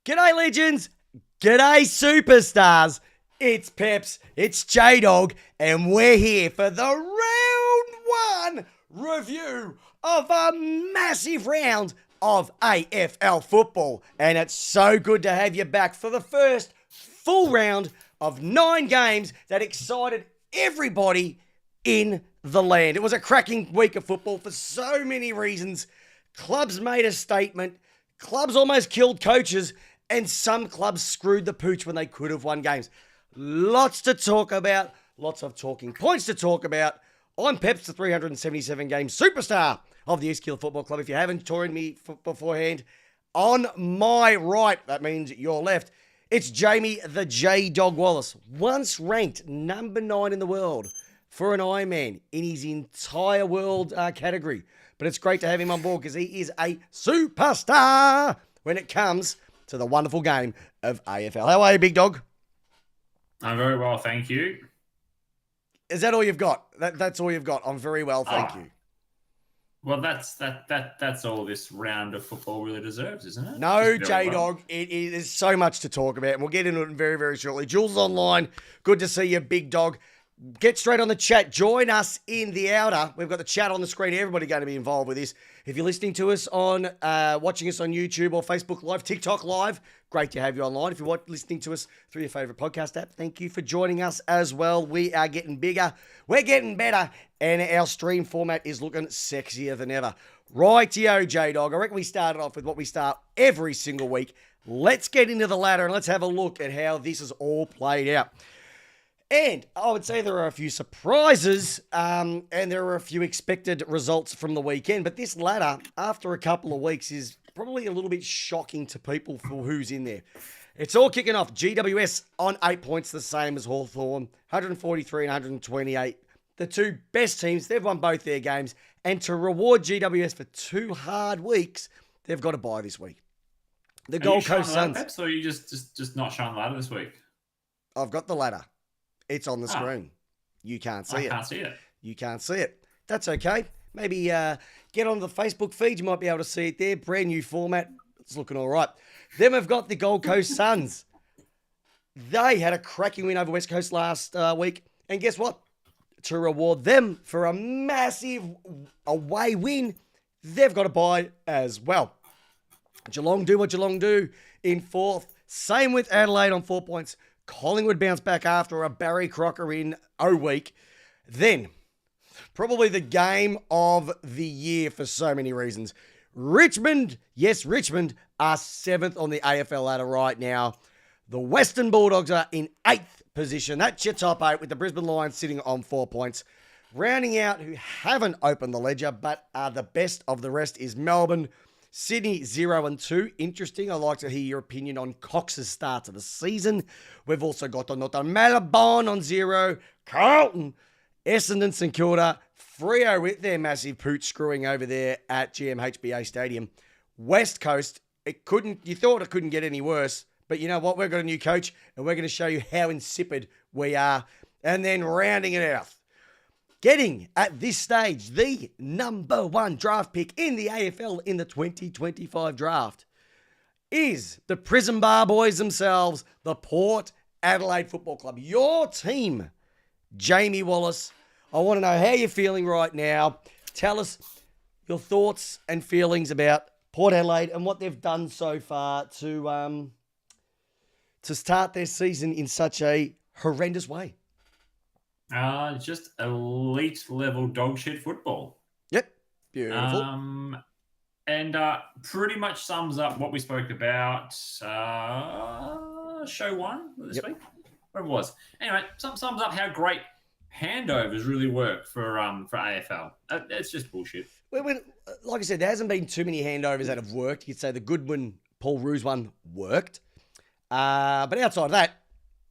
G'day, legends. G'day, superstars. It's Peps, it's Jdog, and we're here for the round one review of a massive round of AFL football. And it's so good to have you back for the first full round of 9 games that excited everybody in the land. It was a cracking week of football for so many reasons. Clubs made a statement, clubs almost killed coaches, and some clubs screwed the pooch when they could have won games. Lots to talk about, lots of talking points to talk about. I'm Peps, the 377-game superstar of the East Kill Football Club. If you haven't joined me beforehand, on my right, that means your left, it's Jamie the Jdog Wallace, once ranked number 9 in the world for an Ironman in his entire world category. But it's great to have him on board because he is a superstar when it comes to the wonderful game of AFL. How are you, big dog? I'm very well, thank you. Is that all you've got? That's all you've got. I'm very well, thank you. Well, that's all this round of football really deserves, isn't it? No, J-Dog, there's so much to talk about, and we'll get into it very, very shortly. Jules online, good to see you, big dog. Get straight on the chat. Join us in the outer. We've got the chat on the screen. Everybody going to be involved with this. If you're listening to us on, watching us on YouTube or Facebook Live, TikTok Live, great to have you online. If you're listening to us through your favourite podcast app, thank you for joining us as well. We are getting bigger. We're getting better. And our stream format is looking sexier than ever. Rightio, J-Dog. I reckon we started off with what we start every single week. Let's get into the ladder and let's have a look at how this has all played out. And I would say there are a few surprises and there are a few expected results from the weekend. But this ladder, after a couple of weeks, is probably a little bit shocking to people for who's in there. It's all kicking off. GWS on 8 points, the same as Hawthorn, 143 and 128. The two best teams, they've won both their games. And to reward GWS for 2 hard weeks, they've got to bye this week. The Gold Coast Suns. Peps, or are you just not showing the ladder this week? I've got the ladder. It's on the screen. You can't see it. I can't see it. You can't see it. That's okay. Maybe get on the Facebook feed. You might be able to see it there. Brand new format. It's looking all right. Then we've got the Gold Coast Suns. They had a cracking win over West Coast last week. And guess what? To reward them for a massive away win, they've got to bye as well. Geelong do what Geelong do in 4th. Same with Adelaide on 4 points. Collingwood bounced back after a Barry Crocker in week. Then, probably the game of the year for so many reasons. Richmond, yes, Richmond are 7th on the AFL ladder right now. The Western Bulldogs are in 8th position. That's your top 8 with the Brisbane Lions sitting on 4 points. Rounding out who haven't opened the ledger but are the best of the rest is Melbourne. Sydney 0 and 2. Interesting. I'd like to hear your opinion on Cox's start to the season. We've also got the Northern Melbourne on 0. Carlton, Essendon, St Kilda, Freo with their massive pooch screwing over there at GMHBA Stadium. West Coast, you thought it couldn't get any worse, but you know what? We've got a new coach and we're going to show you how insipid we are. And then rounding it out. Getting, at this stage, the number 1 draft pick in the AFL in the 2025 draft is the Prison Bar Boys themselves, the Port Adelaide Football Club. Your team, Jamie Wallace. I want to know how you're feeling right now. Tell us your thoughts and feelings about Port Adelaide and what they've done so far to start their season in such a horrendous way. Just elite level dog shit football. Yep. Beautiful. And pretty much sums up what we spoke about show 1 this week. Whatever it was. Anyway, sums up how great handovers really work for AFL. It's just bullshit. Well, like I said, there hasn't been too many handovers that have worked. You'd say the Goodwin Paul Roos one worked. But outside of that,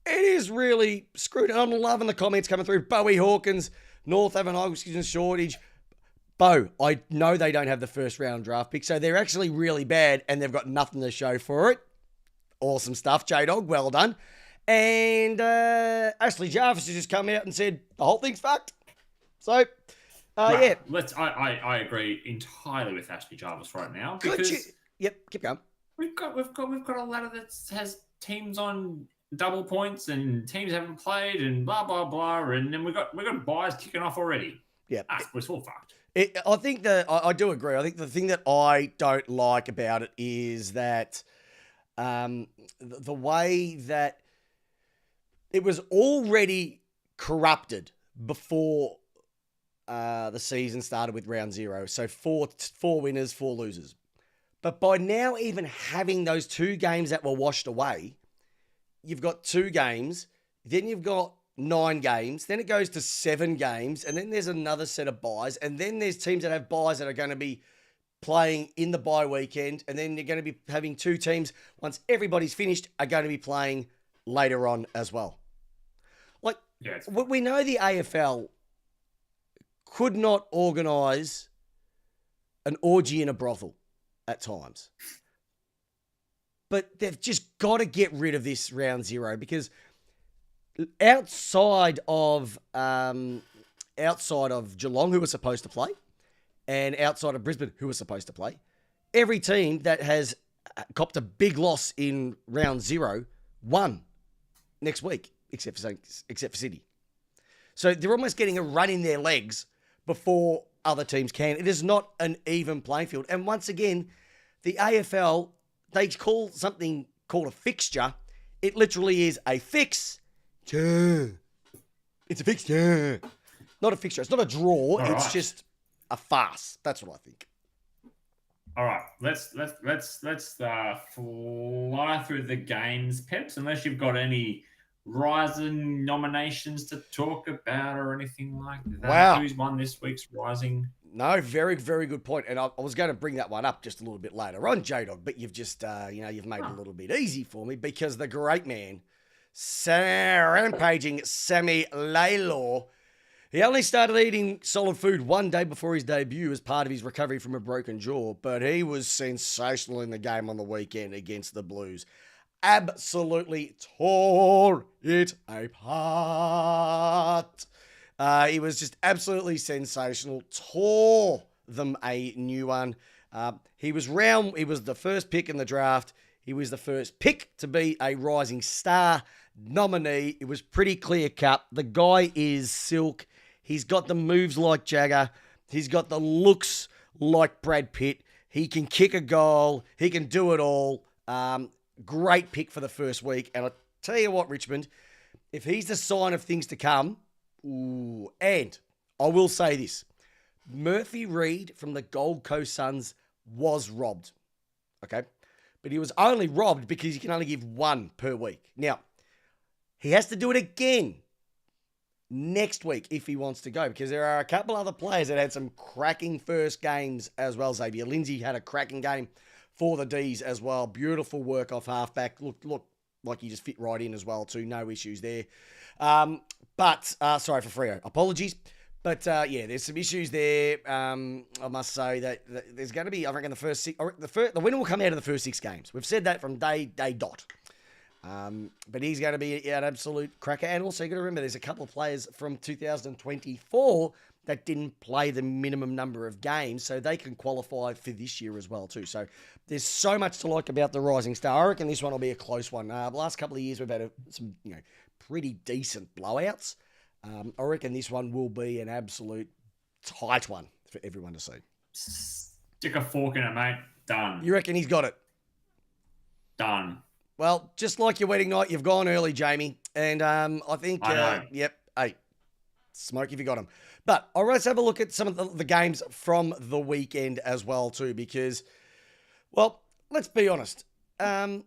it is really screwed. I'm loving the comments coming through. Bowie Hawkins, North having an oxygen shortage. Bo, I know they don't have the first round draft pick, so they're actually really bad and they've got nothing to show for it. Awesome stuff, J-Dog. Well done. And Ashley Jarvis has just come out and said the whole thing's fucked. So, right. Yeah. I agree entirely with Ashley Jarvis right now. Yep, keep going. we've got a ladder that has teams on double points and teams haven't played and blah blah blah, and then we've got buys kicking off already. Yeah. We're all fucked. I think I do agree. I think the thing that I don't like about it is that the way that it was already corrupted before the season started with round 0. So four winners, 4 losers. But by now even having those 2 games that were washed away, you've got 2 games, then you've got 9 games, then it goes to 7 games, and then there's another set of buys, and then there's teams that have buys that are going to be playing in the bye weekend, and then you're going to be having 2 teams, once everybody's finished, are going to be playing later on as well. Like, we know the AFL could not organise an orgy in a brothel at times. But they've just got to get rid of this round 0 because outside of Geelong, who was supposed to play, and outside of Brisbane, who was supposed to play, every team that has copped a big loss in round 0 won next week, except for Sydney. So they're almost getting a run in their legs before other teams can. It is not an even playing field. And once again, the AFL, they call something called a fixture. It literally is a fix. It's a fixture. Not a fixture. It's not a draw. It's just a farce. That's what I think. All right, let's fly through the games, Peps. Unless you've got any Rising nominations to talk about or anything like that. Wow. Who's won this week's Rising? No, very, very good point. And I was going to bring that one up just a little bit later on, Jdog, but you've just, you've made it a little bit easy for me because the great man, rampaging Sammy Lalor, he only started eating solid food one day before his debut as part of his recovery from a broken jaw, but he was sensational in the game on the weekend against the Blues. Absolutely tore it apart. He was just absolutely sensational. Tore them a new one. He was the first pick in the draft. He was the first pick to be a Rising Star nominee. It was pretty clear cut. The guy is silk. He's got the moves like Jagger. He's got the looks like Brad Pitt. He can kick a goal. He can do it all. Great pick for the first week. And I'll tell you what, Richmond, if he's the sign of things to come, and I will say this, Murphy Reid from the Gold Coast Suns was robbed. Okay? But he was only robbed because you can only give 1 per week. Now, he has to do it again next week if he wants to go, because there are a couple other players that had some cracking first games as well. Xavier Lindsay had a cracking game for the D's as well. Beautiful work off halfback. Look like he just fit right in as well too. No issues there. Sorry for Freo. Apologies. But there's some issues there. I must say that there's going to be, I reckon, the winner will come out of the first 6 games. We've said that from day dot. But he's going to be an absolute cracker. And also, you got to remember, there's a couple of players from 2024 that didn't play the minimum number of games, so they can qualify for this year as well too. So there's so much to like about the Rising Star. I reckon this one will be a close one. The last couple of years we've had some pretty decent blowouts. I reckon this one will be an absolute tight one for everyone to see. Stick a fork in it, mate. Done. You reckon he's got it? Done. Well, just like your wedding night, you've gone early, Jamie. And I think, yep, hey, smoke if you got him. But all right, let's have a look at some of the games from the weekend as well too, because, well, let's be honest. On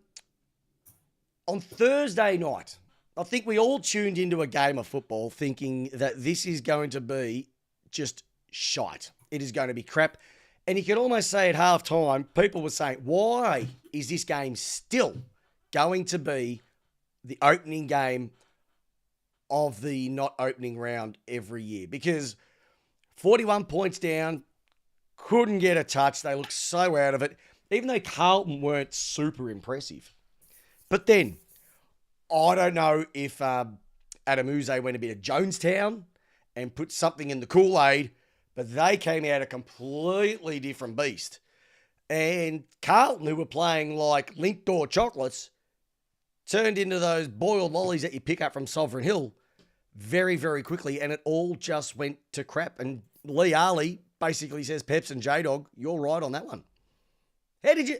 Thursday night, I think we all tuned into a game of football thinking that this is going to be just shite. It is going to be crap. And you can almost say at halftime, people were saying, why is this game still going to be the opening game of the not opening round every year? Because 41 points down, couldn't get a touch. They looked so out of it, even though Carlton weren't super impressive. But then, I don't know if Adam Uze went a bit of Jonestown and put something in the Kool-Aid, but they came out a completely different beast. And Carlton, who were playing like Link Door chocolates, turned into those boiled lollies that you pick up from Sovereign Hill very, very quickly, and it all just went to crap. And Lee Ali basically says, Peps and Jdog, you're right on that one. How did you?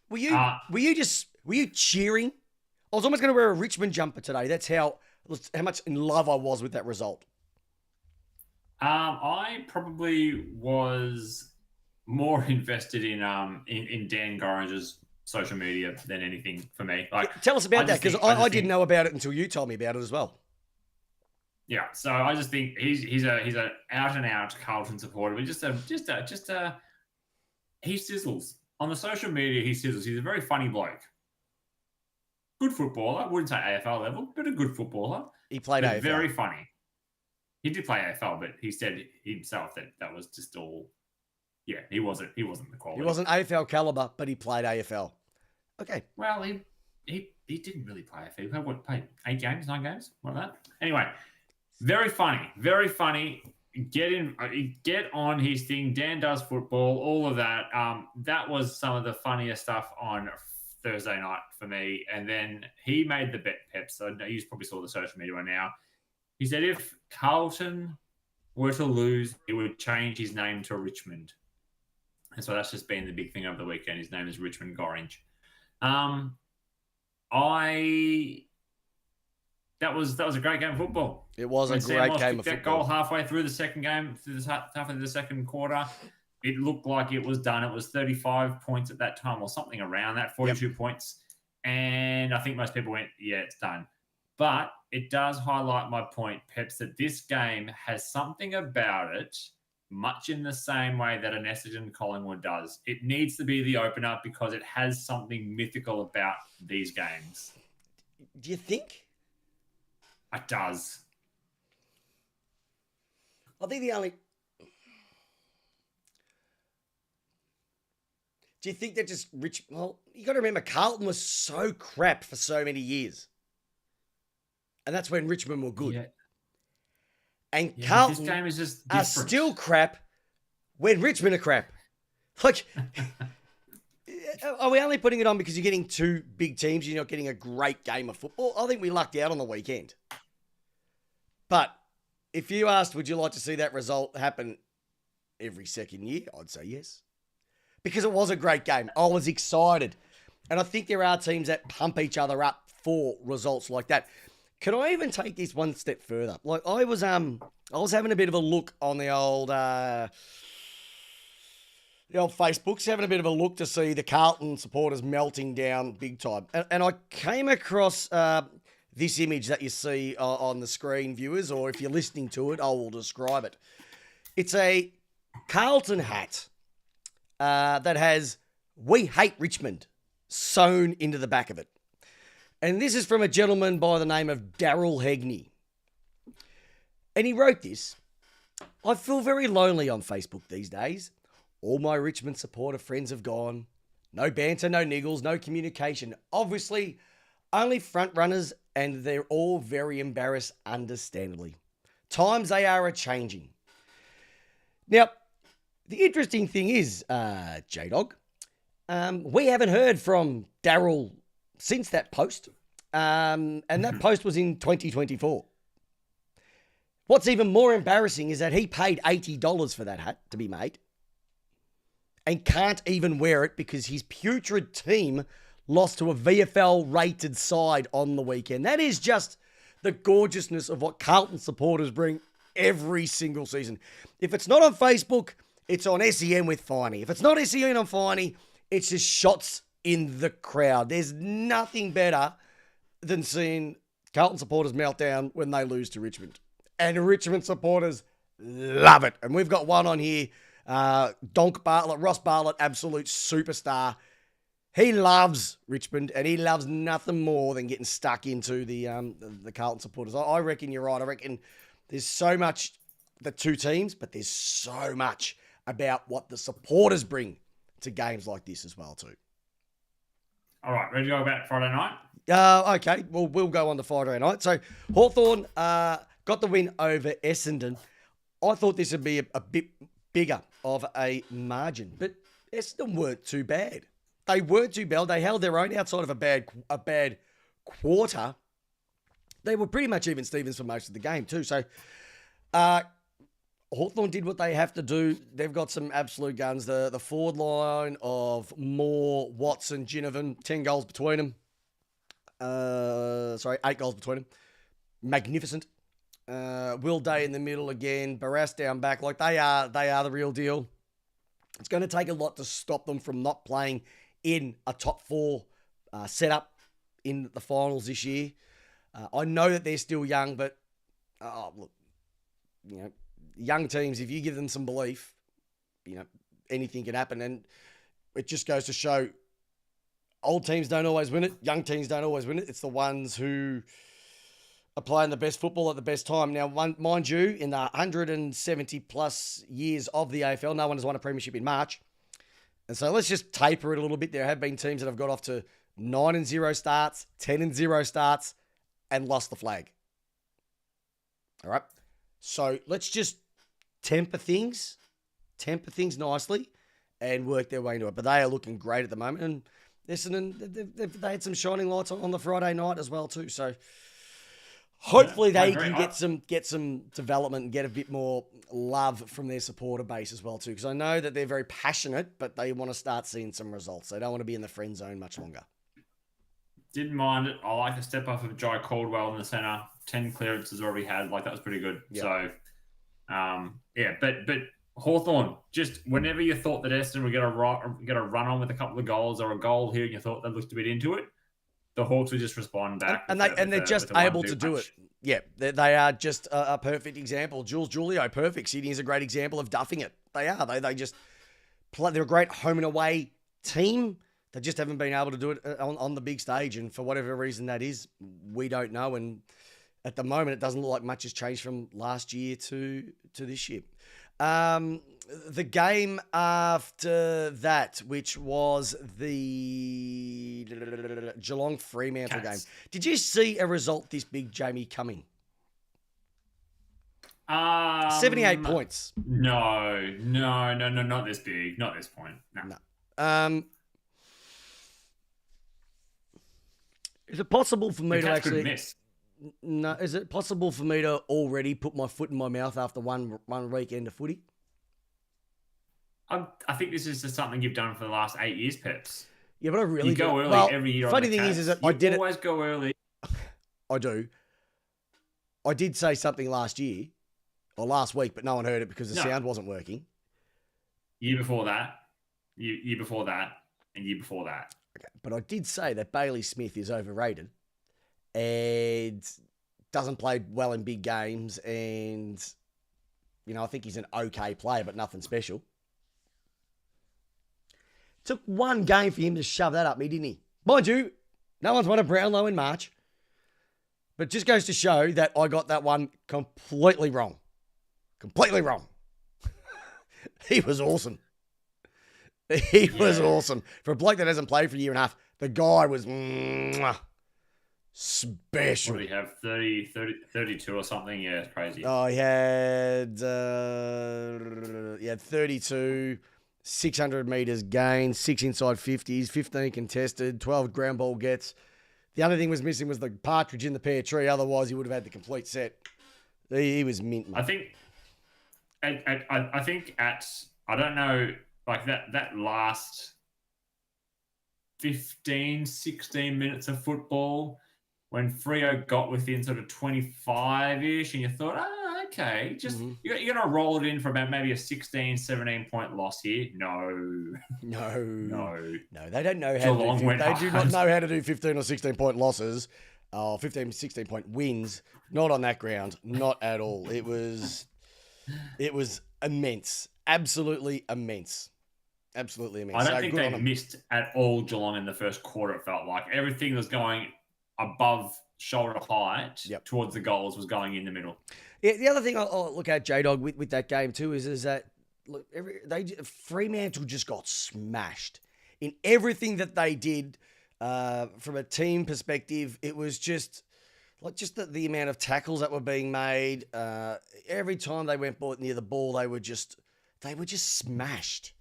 Were you cheering? I was almost going to wear a Richmond jumper today. That's how much in love I was with that result. I probably was more invested in Dan Gorringe's social media than anything for me. Like, tell us about that, because I didn't know about it until you told me about it as well. Yeah, so I just think he's an out and out Carlton supporter, but he sizzles on the social media. He sizzles. He's a very funny bloke. Good footballer. I wouldn't say AFL level, but a good footballer. He played AFL. Very funny. He did play AFL, but he said himself that was just all. Yeah, he wasn't the quality. He wasn't AFL caliber, but he played AFL. Okay. Well, he didn't really play AFL. He played 8 games, 9 games, like that. Anyway, very funny, very funny. Get on his thing. Dan does football, all of that. That was some of the funniest stuff on Thursday night for me. And then he made the bet, Peps. So you probably saw the social media right now. He said if Carlton were to lose, he would change his name to Richmond. And so that's just been the big thing over the weekend. His name is Richmond Gorringe. That was a great game of football. It was a great game of football. That goal halfway through the second game, halfway through the second quarter, it looked like it was done. It was 35 points at that time, or something around that, 42 points. And I think most people went, yeah, it's done. But it does highlight my point, Peps, that this game has something about it, much in the same way that an Essendon Collingwood does. It needs to be the opener because it has something mythical about these games. Do you think? It does. I think the only... Do you think that just Well, you got to remember, Carlton was so crap for so many years. And that's when Richmond were good. Yeah. And Carlton this game is just are still crap when Richmond are crap. Like, are we only putting it on because you're getting 2 big teams, you're not getting a great game of football? I think we lucked out on the weekend. But if you asked, would you like to see that result happen every second year? I'd say yes. Because it was a great game. I was excited. And I think there are teams that pump each other up for results like that. Can I even take this one step further? Like, I was having a bit of a look on the old Facebooks, having a bit of a look to see the Carlton supporters melting down big time. And I came across this image that you see on the screen, viewers, or if you're listening to it, I will describe it. It's a Carlton hat that has "We Hate Richmond" sewn into the back of it. And this is from a gentleman by the name of Daryl Hegney. And he wrote this: I feel very lonely on Facebook these days. All my Richmond supporter friends have gone. No banter, no niggles, no communication. Obviously, only front runners, and they're all very embarrassed, understandably. Times they are a-changing. Now, the interesting thing is, Jdog, we haven't heard from Daryl since that post, and that post was in 2024. What's even more embarrassing is that he paid $80 for that hat to be made and can't even wear it because his putrid team lost to a VFL-rated side on the weekend. That is just the gorgeousness of what Carlton supporters bring every single season. If it's not on Facebook, it's on SEN with Finey. If it's not SEN on Finey, it's just shots in the crowd. There's nothing better than seeing Carlton supporters melt down when they lose to Richmond. And Richmond supporters love it. And we've got one on here, Donk Bartlett, Ross Bartlett, absolute superstar. He loves Richmond, and he loves nothing more than getting stuck into the Carlton supporters. I reckon you're right. I reckon there's so much, the 2 teams, but there's so much about what the supporters bring to games like this as well too. All right, ready to go about Friday night? Okay, well, we'll go on to Friday night. So Hawthorn got the win over Essendon. I thought this would be a bit bigger of a margin, but Essendon weren't too bad. They weren't too bad. They held their own outside of a bad quarter. They were pretty much even Stevens for most of the game too. So Hawthorn did what they have to do. They've got some absolute guns. The forward line of Moore, Watson, Ginnivan, 10 goals between them. 8 goals between them. Magnificent. Will Day in the middle again. Barras down back. Like they are the real deal. It's going to take a lot to stop them from not playing in a top 4 setup in the finals this year. I know that they're still young, but look, young teams, if you give them some belief, anything can happen. And it just goes to show old teams don't always win it. Young teams don't always win it. It's the ones who are playing the best football at the best time. Now, mind you, in the 170 plus years of the AFL, no one has won a premiership in March. And so let's just taper it a little bit. There have been teams that have got off to 9-0 starts, 10-0 starts, and lost the flag. All right. So let's just temper things nicely and work their way into it. But they are looking great at the moment. And Essendon, they had some shining lights on the Friday night as well too. So hopefully they can get some development and get a bit more love from their supporter base as well too. Because I know that they're very passionate, but they want to start seeing some results. They don't want to be in the friend zone much longer. Didn't mind it. I like the step up of Jai Caldwell in the centre. 10 clearances already had. Like, that was pretty good. Yep. So, but Hawthorn, just whenever you thought that Essendon would get a run on with a couple of goals or a goal here and you thought they looked a bit into it, the Hawks would just respond back. And they're just able to do it. Yeah, they are just a perfect example. Jules Julio, perfect. Sydney is a great example of duffing it. They are. They just play. They're a great home and away team. They just haven't been able to do it on the big stage. And for whatever reason that is, we don't know. And at the moment, it doesn't look like much has changed from last year to this year. The game after that, which was the Geelong Fremantle game. Did you see a result this big, Jamie, coming? 78 points. No, not this big. Not this point. No. Is it possible for me to actually miss? No, is it possible for me to already put my foot in my mouth after one weekend of footy? I think this is just something you've done for the last 8 years, Peps. Yeah, but I really go early every year. Funny thing is that I did always go early. I do. I did say something last year or last week, but no one heard it because the sound wasn't working. Year before that, year before that, and year before that. Okay, but I did say that Bailey Smith is overrated and doesn't play well in big games, and I think he's an okay player, but nothing special. Took one game for him to shove that up me, didn't he? Mind you, no one's won a Brownlow in March, but just goes to show that I got that one completely wrong. Completely wrong. He was awesome. He was awesome. For a bloke that hasn't played for a year and a half, the guy was special. What did he have? 32 or something? Yeah, it's crazy. Oh, he had 32, 600 metres gained, 6 inside 50s, 15 contested, 12 ground ball gets. The only thing was missing was the partridge in the pear tree. Otherwise, he would have had the complete set. He was mint. I think I don't know, like that last 15, 16 minutes of football when Freo got within sort of 25-ish and you thought, okay, just you're going to roll it in for about maybe a 16, 17-point loss here. No. They don't know how to do They do not know how to do 15 or 16-point losses, 15, 16-point wins. Not on that ground. Not at all. It was immense. Absolutely immense. Absolutely immense. I don't think they missed at all Geelong in the first quarter, it felt like. Everything was going above shoulder height towards the goals was going in the middle. Yeah, the other thing I'll look at, Jdog, with that game too is that Fremantle just got smashed in everything that they did from a team perspective. It was just the amount of tackles that were being made. Every time they went near the ball, they were just smashed.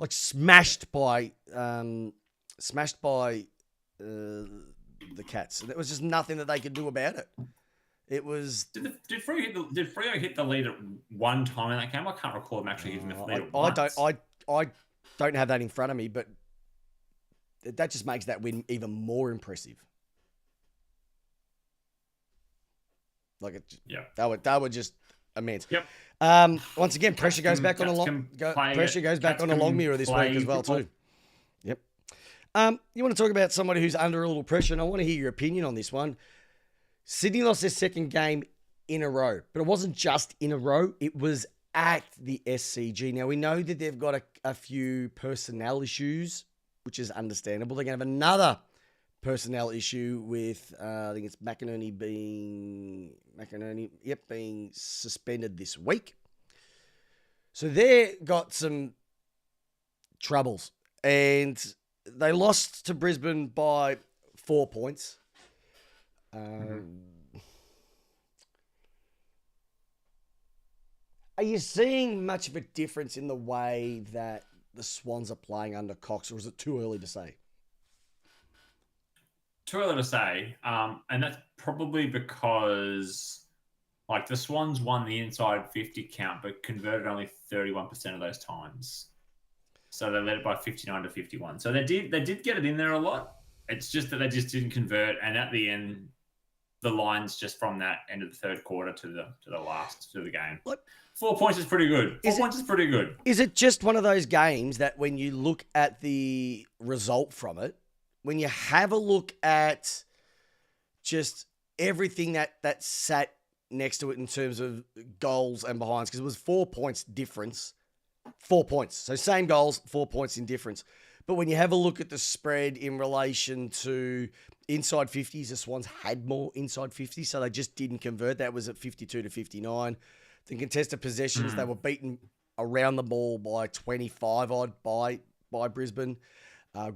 like smashed by the Cats. There was just nothing that they could do about it. It was. Did Freo hit the lead at one time in that game? I can't recall them actually hitting the lead at I once. I don't have that in front of me, but that just makes that win even more impressive. Like they were just immense. Yep. Once again, pressure goes back on the long mirror this week as well too. Yep. You want to talk about somebody who's under a little pressure, and I want to hear your opinion on this one. Sydney lost their second game in a row, but it wasn't just in a row. It was at the SCG. Now, we know that they've got a few personnel issues, which is understandable. They're going to have another personnel issue with, I think it's McInerney being suspended this week. So they got some troubles, and they lost to Brisbane by 4 points. Are you seeing much of a difference in the way that the Swans are playing under Cox, or is it too early to say? Too early to say, and that's probably because like the Swans won the inside 50 count, but converted only 31% of those times. So they led it by 59 to 51. So they did get it in there a lot. It's just that they just didn't convert, and at the end, the lines just from that end of the third quarter to the game. Look, 4 points is pretty good. 4 points is pretty good. Is it just one of those games that when you look at the result from it, when you have a look at just everything that sat next to it in terms of goals and behinds, because it was 4 points difference, 4 points. So same goals, 4 points in difference. But when you have a look at the spread in relation to inside 50s, the Swans had more inside 50s, so they just didn't convert. That was at 52 to 59. The contested possessions, they were beaten around the ball by 25 odd by Brisbane.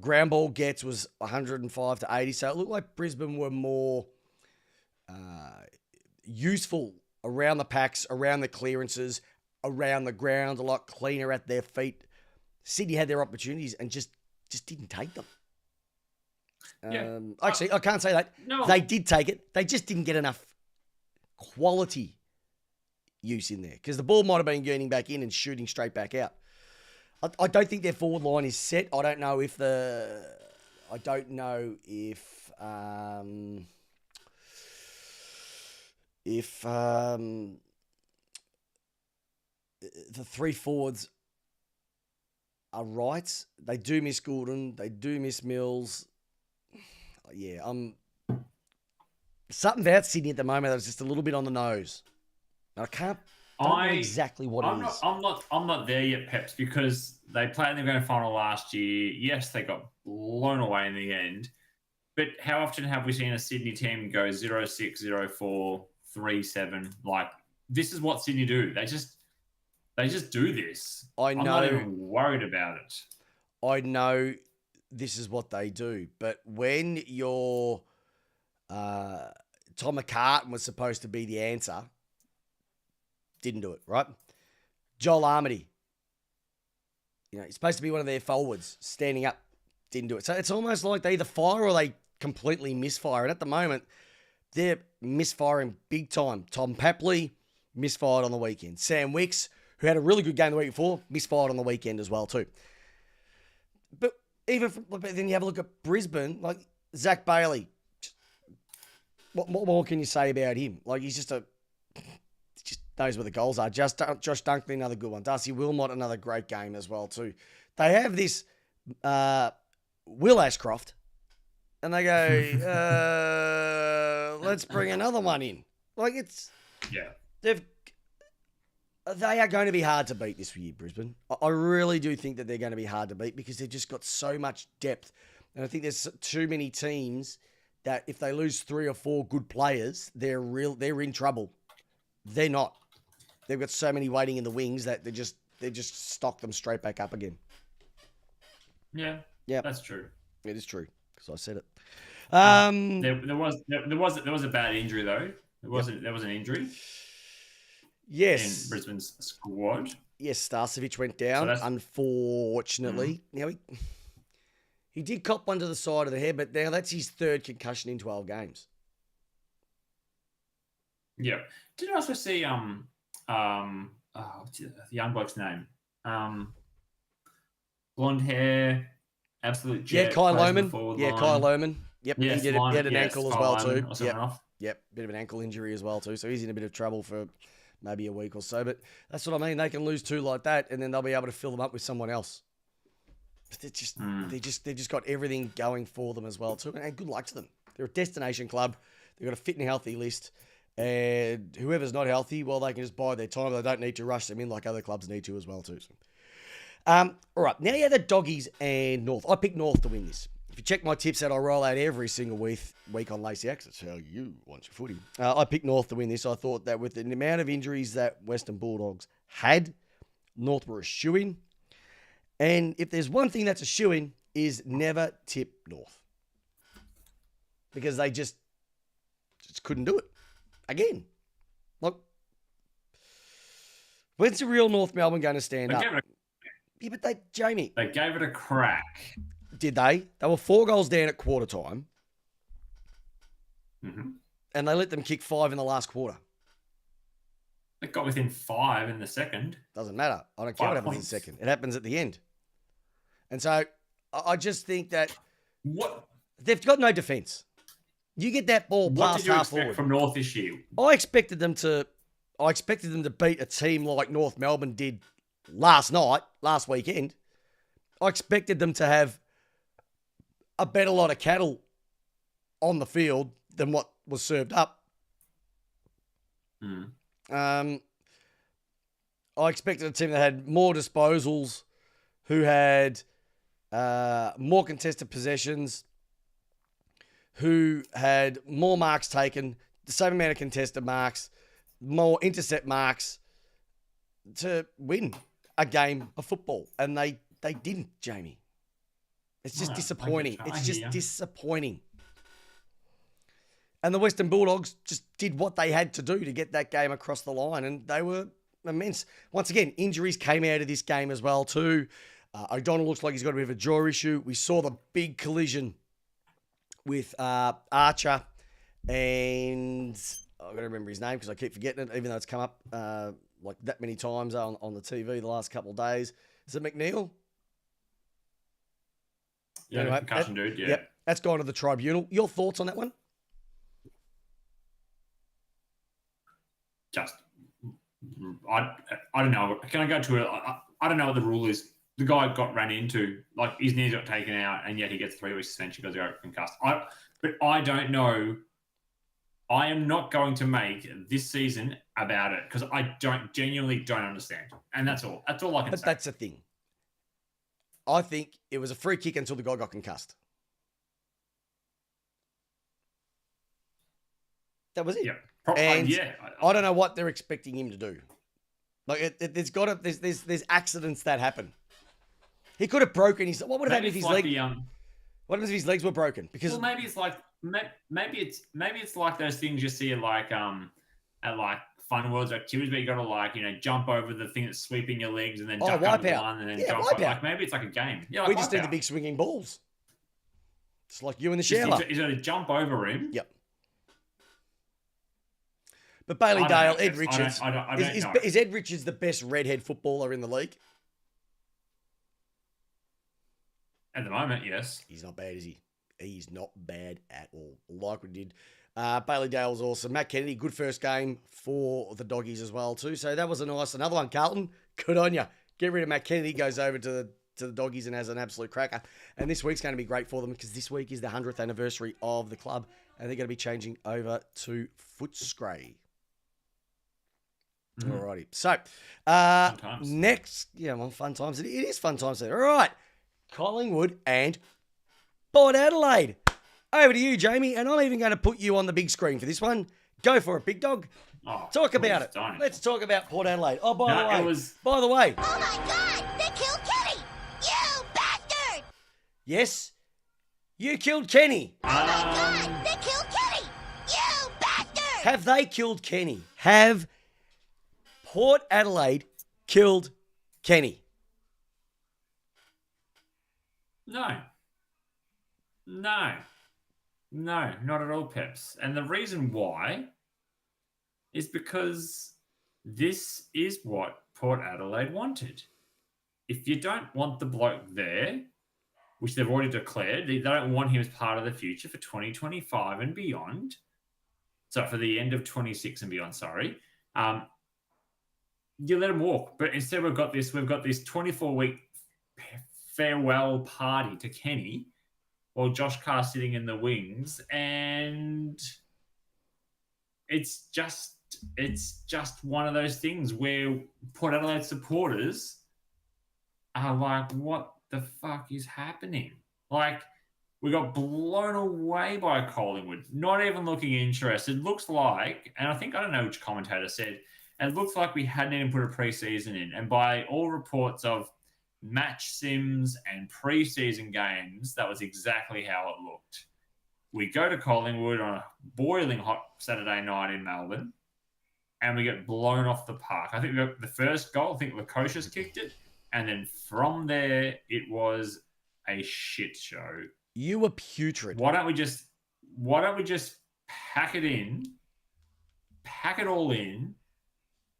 Ground ball gets was 105 to 80, so it looked like Brisbane were more useful around the packs, around the clearances, around the ground, a lot cleaner at their feet. Sydney had their opportunities and just didn't take them. Actually, I can't say that. No. They did take it. They just didn't get enough quality use in there because the ball might have been getting back in and shooting straight back out. I don't think their forward line is set. I don't know if the three forwards are right. They do miss Goulden. They do miss Mills. Yeah, something about Sydney at the moment that's just a little bit on the nose. I don't know exactly what it is. I'm not there yet, Peps, because they played in the grand final last year. Yes, they got blown away in the end. But how often have we seen a Sydney team go 0-6, 0-4, 3-7? Like, this is what Sydney do. They just do this. I'm not even worried about it. I know this is what they do. But when your Tom McCartan was supposed to be the answer, didn't do it, right? Joel Armady, he's supposed to be one of their forwards, standing up, didn't do it. So it's almost like they either fire or they completely misfire. And at the moment, they're misfiring big time. Tom Papley misfired on the weekend. Sam Wicks, who had a really good game the week before, misfired on the weekend as well too. But then you have a look at Brisbane, like Zach Bailey. What more can you say about him? Like he's just knows where the goals are. Josh Dunkley, another good one. Darcy Wilmot, another great game as well too. They have this Will Ashcroft, and they go, let's bring another one in. Like they are going to be hard to beat this year, Brisbane. I really do think that they're going to be hard to beat because they've just got so much depth, and I think there's too many teams that if they lose 3 or 4 good players, they're in trouble. They're not. They've got so many waiting in the wings that they just stock them straight back up again. Yeah, that's true. It is true because I said it. There was a bad injury though. There was an injury. Yes, in Brisbane's squad. Yes, Starcevic went down, that's- unfortunately. Now, he did cop one to the side of the head, but now that's his third concussion in 12 games. Yeah. Did you also see what's the young bloke's name? Blonde hair, absolute Yeah, jet. Kai plays in the Lohman. forward Yeah, line. Kai Lohman. Yep, Yes, he had an ankle as Kai well Lohman too. or someone else. Yep, bit of an ankle injury as well too. So he's in a bit of trouble for maybe a week or so. But that's what I mean. They can lose two like that, and then they'll be able to fill them up with someone else. They're just got everything going for them as well too. And good luck to them. They're a destination club. They've got a fit and healthy list. And whoever's not healthy, well, they can just buy their time. They don't need to rush them in like other clubs need to as well too. So. All right, now you have the Doggies and North. I picked North to win this. If you check my tips that I roll out every single week on Lacey X, that's how you want your footy. I picked North to win this. I thought that with the amount of injuries that Western Bulldogs had, North were a shoo-in. And if there's one thing that's a shoo-in is never tip North. Because they just couldn't do it. Again. Look, when's the real North Melbourne going to stand up? Yeah, but Jamie. They gave it a crack. Did they? They were 4 goals down at quarter time. Mm-hmm. And they let them kick 5 in the last quarter. It got within 5 in the second. Doesn't matter. I don't care what happens in the second. It happens at the end. And so I just think that they've got no defence. You get that ball past half forward. What did you expect from North this year? I expected them to beat a team like North Melbourne did last weekend. I expected them to have a better lot of cattle on the field than what was served up. I expected a team that had more disposals, who had more contested possessions, who had more marks taken, the same amount of contested marks, more intercept marks to win a game of football. And they didn't, Jamie. It's just disappointing. It's just disappointing. And the Western Bulldogs just did what they had to do to get that game across the line, and they were immense. Once again, injuries came out of this game as well too. O'Donnell looks like he's got a bit of a jaw issue. We saw the big collision with Archer, and I've got to remember his name because I keep forgetting it, even though it's come up like that many times on the TV the last couple of days. Is it McNeil? Yeah, anyway, concussion dude, yeah. Yep, that's gone to the tribunal. Your thoughts on that one? I don't know. Can I go to it? I don't know what the rule is. The guy ran into, like his knees got taken out, and yet he gets 3 weeks suspension because he got concussed. But I don't know. I am not going to make this season about it because I genuinely don't understand, and that's all. That's all I can say. But that's the thing. I think it was a free kick until the guy got concussed. That was it. Yeah. And I don't know what they're expecting him to do. Like there's accidents that happen. He could have broken his. What would have happened if his leg? What happens if his legs were broken? Because maybe it's like maybe it's like those things you see at like fun worlds activities where you got to jump over the thing that's sweeping your legs and then duck under the line and then jump. Like maybe it's like a game. Yeah, we just need the big swinging balls. It's like you in the shower. He's going to jump over him. Yep. But Bailey Dale, Ed Richards. Is Ed Richards the best redhead footballer in the league? At the moment, yes. He's not bad, is he? He's not bad at all. Like we did. Bailey Dale's awesome. Matt Kennedy, good first game for the Doggies as well too. So that was another one. Carlton, good on you. Get rid of Matt Kennedy, goes over to the Doggies and has an absolute cracker. And this week's going to be great for them because this week is the 100th anniversary of the club and they're going to be changing over to Footscray. Alrighty. So, next, fun times. It is fun times there. All right. Collingwood and Port Adelaide. Over to you, Jamie, and I'm even going to put you on the big screen for this one. Go for it, big dog. Talk about it. Let's talk about Port Adelaide. Oh, by the way. Oh my God! They killed Kenny! You bastard! Yes, you killed Kenny. Oh my God! They killed Kenny! You bastard! Have they killed Kenny? Have Port Adelaide killed Kenny. No, not at all, Peps. And the reason why is because this is what Port Adelaide wanted. If you don't want the bloke there, which they've already declared, they don't want him as part of the future for 2025 and beyond. So for the end of 26 and beyond, sorry. You let him walk. But instead we've got this 24-week farewell party to Kenny while Josh Carr's sitting in the wings, and it's just one of those things where Port Adelaide supporters are like, what the fuck is happening? Like, we got blown away by Collingwood, not even looking interested. Looks like, and I don't know which commentator said, it looks like we hadn't even put a preseason in. And by all reports of match sims and preseason games, that was exactly how it looked. We go to Collingwood on a boiling hot Saturday night in Melbourne, and we get blown off the park. I think we got the first goal. I think Lukosius kicked it. And then from there, it was a shit show. You were putrid. Why don't we just pack it all in,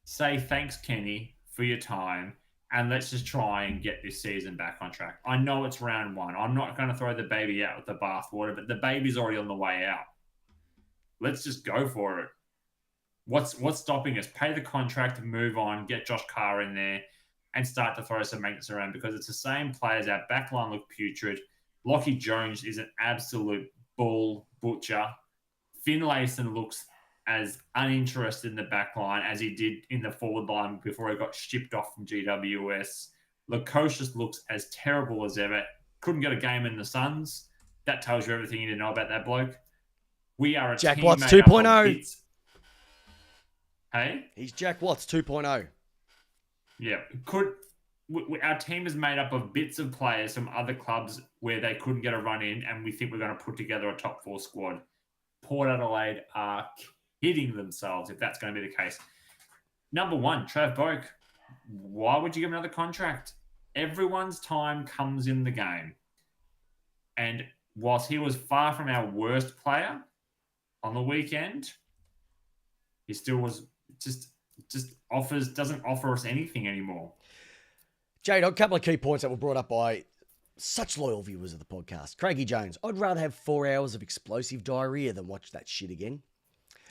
say thanks, Kenny, for your time, and let's just try and get this season back on track. I know it's round one. I'm not going to throw the baby out with the bathwater, but the baby's already on the way out. Let's just go for it. What's stopping us? Pay the contract, move on, get Josh Carr in there, and start to throw some maintenance around, because it's the same players. Our backline look putrid. Lockie Jones is an absolute bull butcher. Finlayson looks as uninterested in the backline as he did in the forward line before he got shipped off from GWS. Lukosius looks as terrible as ever. Couldn't get a game in the Suns. That tells you everything you need to know about that bloke. We are a Jack team Watts made up of 2.0. bits. Hey? He's Jack Watts 2.0. Yeah. Our team is made up of bits of players from other clubs where they couldn't get a run in, and we think we're going to put together a top four squad. Port Adelaide are kidding themselves if that's going to be the case. Number one, Trav Boak. Why would you give him another contract? Everyone's time comes in the game. And whilst he was far from our worst player on the weekend, he still was just doesn't offer us anything anymore. Jdog, a couple of key points that were brought up by such loyal viewers of the podcast. Craigie Jones, I'd rather have 4 hours of explosive diarrhea than watch that shit again.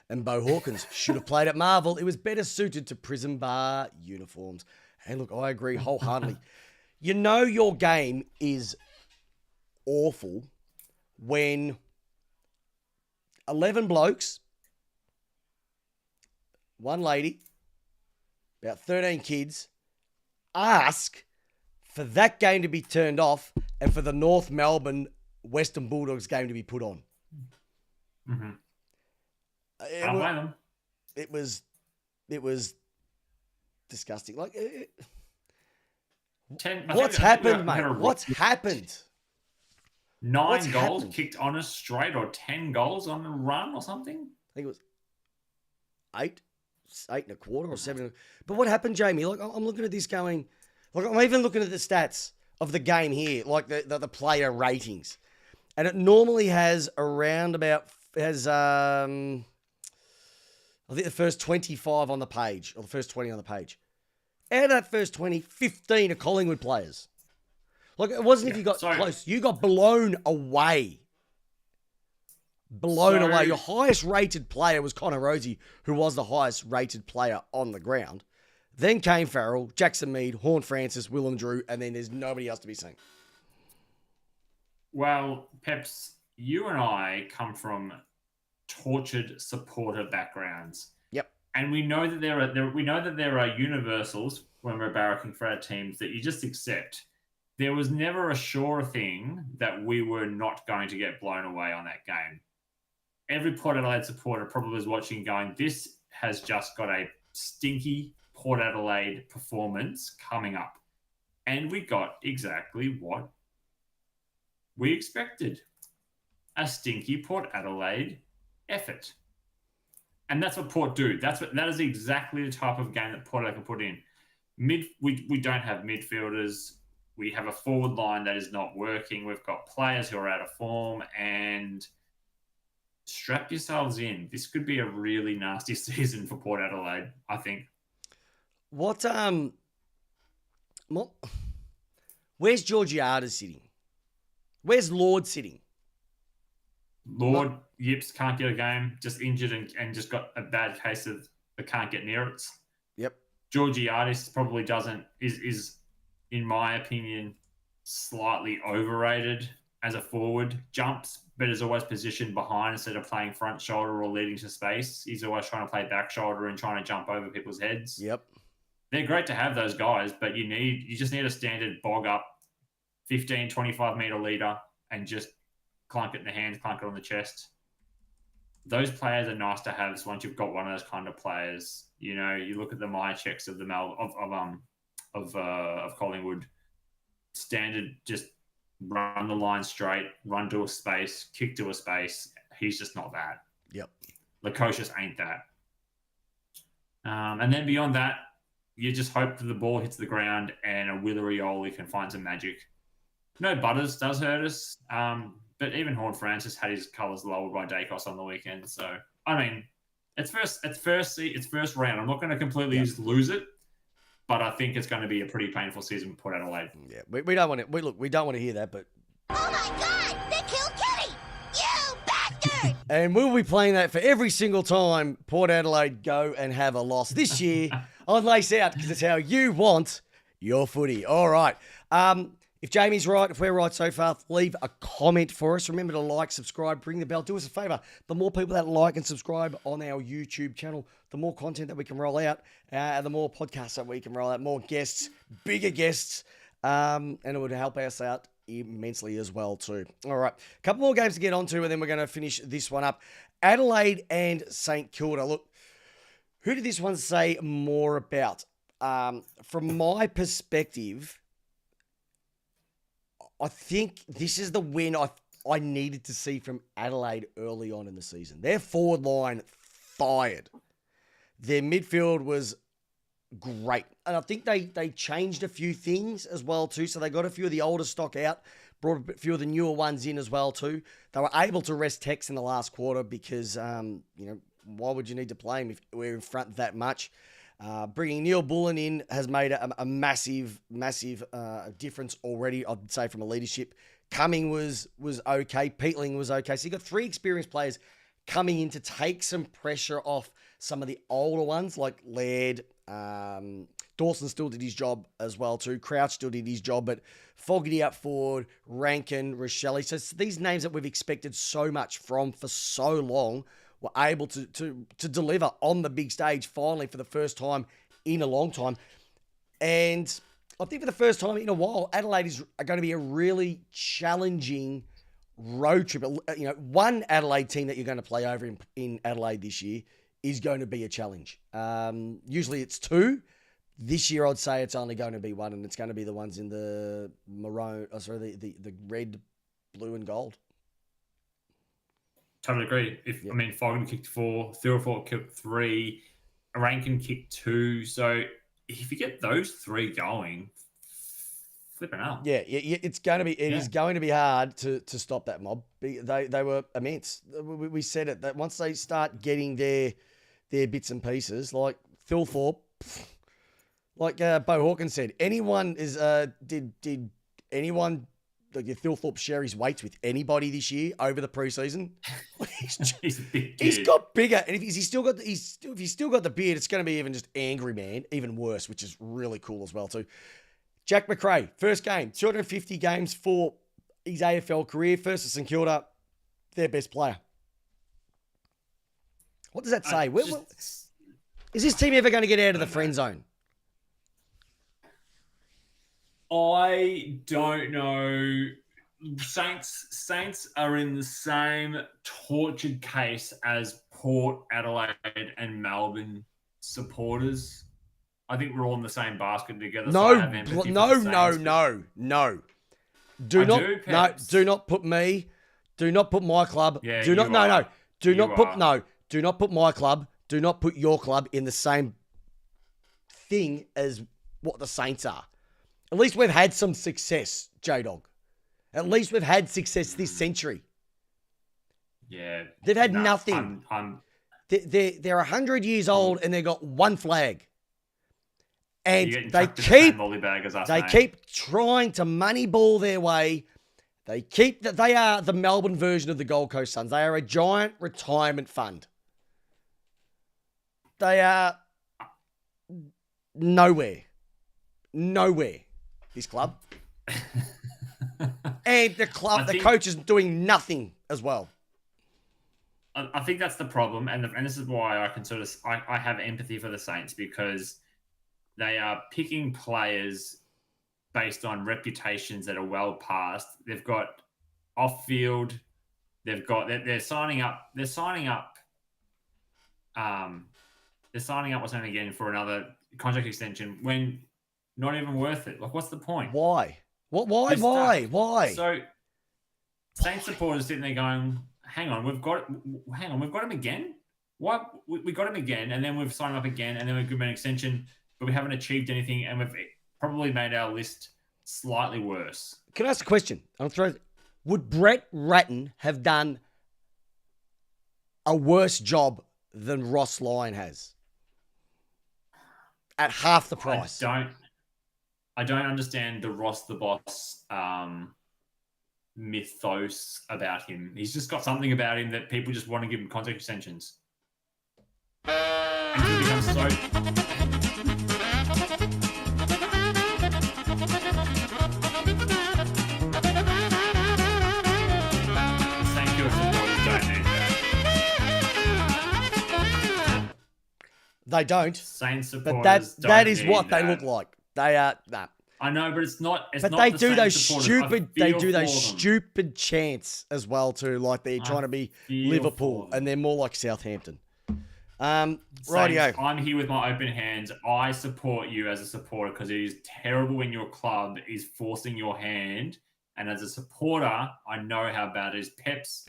And Bo Hawkins should have played at Marvel. It was better suited to prison bar uniforms. And look, I agree wholeheartedly. You know your game is awful when 11 blokes, one lady, about 13 kids, ask for that game to be turned off and for the North Melbourne Western Bulldogs game to be put on. Mm-hmm. I don't blame them. It was disgusting. Like, I what's think happened, mate? What's happened? 9 What's goals happened? kicked on us straight, or 10 goals on a run or something? I think it was 8 and a quarter or 7. But what happened, Jamie? Like, I'm looking at this going, like, I'm even looking at the stats of the game here, like the player ratings. And it normally has around about, I think the first 25 on the page, or the first 20 on the page. Out of that first 20, 15 are Collingwood players. Like, it wasn't if you got close. You got blown away. Blown away. Your highest rated player was Connor Rosie, who was the highest rated player on the ground. Then came Farrell, Jackson Mead, Horn Francis, Willem Drew, and then there's nobody else to be seen. Well, Peps, you and I come from tortured supporter backgrounds. Yep. And we know that there are universals when we're barracking for our teams that you just accept. There was never a sure thing that we were not going to get blown away on that game. Every Port Adelaide supporter probably was watching going, this has just got a stinky Port Adelaide performance coming up. And we got exactly what we expected. A stinky Port Adelaide effort. And that's what Port do. That is exactly the type of game that Port Adelaide can put in. We don't have midfielders. We have a forward line that is not working. We've got players who are out of form, and strap yourselves in. This could be a really nasty season for Port Adelaide, I think. What where's Georgiades sitting? Where's Lord sitting? Lord Yips can't get a game, just injured and just got a bad case of the can't get near it. Yep. Georgiades probably is in my opinion slightly overrated as a forward. Jumps, but is always positioned behind instead of playing front shoulder or leading to space. He's always trying to play back shoulder and trying to jump over people's heads. Yep. They're great to have those guys, but you just need a standard bog up 15, 25 meter leader and just clunk it in the hands, clunk it on the chest. Those players are nice to have once you've got one of those kind of players. You know, you look at the checks of the of Collingwood, standard, just run the line straight, run to a space, kick to a space. He's just not that. Yep. Lukosius ain't that. And then beyond that, you just hope that the ball hits the ground and a Willery can find some magic. No, Butters does hurt us. But even Horn Francis had his colours lowered by Dacos on the weekend. So, I mean, it's first round. I'm not going to completely just lose it, but I think it's going to be a pretty painful season for Port Adelaide. Yeah, we don't want to. We don't want to hear that, but. Oh my God! They killed Kitty! You bastard! And we'll be playing that for every single time Port Adelaide go and have a loss this year on Lace Out, because it's how you want your footy. All right. If Jamie's right, if we're right so far, leave a comment for us. Remember to like, subscribe, ring the bell. Do us a favour. The more people that like and subscribe on our YouTube channel, the more content that we can roll out, the more podcasts that we can roll out, more guests, bigger guests, and it would help us out immensely as well too. All right, a couple more games to get on to, and then we're going to finish this one up. Adelaide and St Kilda. Look, who did this one say more about? From my perspective, I think this is the win I needed to see from Adelaide early on in the season. Their forward line fired. Their midfield was great. And I think they changed a few things as well too. So they got a few of the older stock out, brought a few of the newer ones in as well too. They were able to rest Tex in the last quarter because, why would you need to play him if we're in front that much? Bringing Neil Bullen in has made a massive difference already, I'd say, from a leadership. Cumming was okay. Peatling was okay. So you got three experienced players coming in to take some pressure off some of the older ones like Laird. Dawson still did his job as well too. Crouch still did his job, but Fogarty up forward, Rankin, Rochelle. So these names that we've expected so much from for so long were able to deliver on the big stage finally for the first time in a long time. And I think for the first time in a while, Adelaide is going to be a really challenging road trip. One Adelaide team that you're going to play over in Adelaide this year is going to be a challenge. Usually it's two. This year, I'd say it's only going to be one, and it's going to be the ones in the the red, blue, and gold. Totally agree. Fogarty kicked 4, Thurifort kicked 3, Rankin kicked 2. So if you get those 3 going, flipping out. Yeah, it's going to be. It is going to be hard to stop that mob. They were immense. We said it that once they start getting their bits and pieces, like Thilthorpe, like Bo Hawkins said, anyone is did anyone. Like Thilthorpe share his weights with anybody this year over the preseason. He's a big kid. He's got bigger, and if he's still got the beard, it's going to be even just angry man, even worse, which is really cool as well too. Jack McRae, first game, 250 games for his AFL career, first to St Kilda, their best player. What does that say? Is this team ever going to get out of the friend zone? I don't know. Saints are in the same tortured case as Port Adelaide and Melbourne supporters. I think we're all in the same basket together. No. Do not put me. Do not put my club. Yeah, do not put my club. Do not put your club in the same thing as what the Saints are. At least we've had some success, Jdog. At least we've had success this century. Yeah. They've had nothing. They're 100 years old and they've got one flag. And they keep trying to moneyball their way. They are the Melbourne version of the Gold Coast Suns. They are a giant retirement fund. They are nowhere, this club. And the coach is doing nothing as well. I think that's the problem, and this is why I can I have empathy for the Saints, because they are picking players based on reputations that are well past. They've got off field. They're signing up. They're signing up what's name again for another contract extension when not even worth it. Like, what's the point? Why? Why? So Saints supporters sitting there going, hang on, we've got him again. What? We got him again, and then we've signed him up again, and then we've given him an extension, but we haven't achieved anything, and we've probably made our list slightly worse. Can I ask a question? Would Brett Ratton have done a worse job than Ross Lyon has? At half the price. I don't understand the Ross the Boss mythos about him. He's just got something about him that people just want to give him contract extensions. And he becomes so... They don't. Saints supporters but that is what that. they look like. They are nah. I know, but it's not. But not they the do those supporters. stupid. They do those them. stupid chants as well too. Like they're trying to be Liverpool, and they're more like Southampton. Rightio. I'm here with my open hands. I support you as a supporter because it is terrible when your club is forcing your hand. And as a supporter, I know how bad it is. Peps,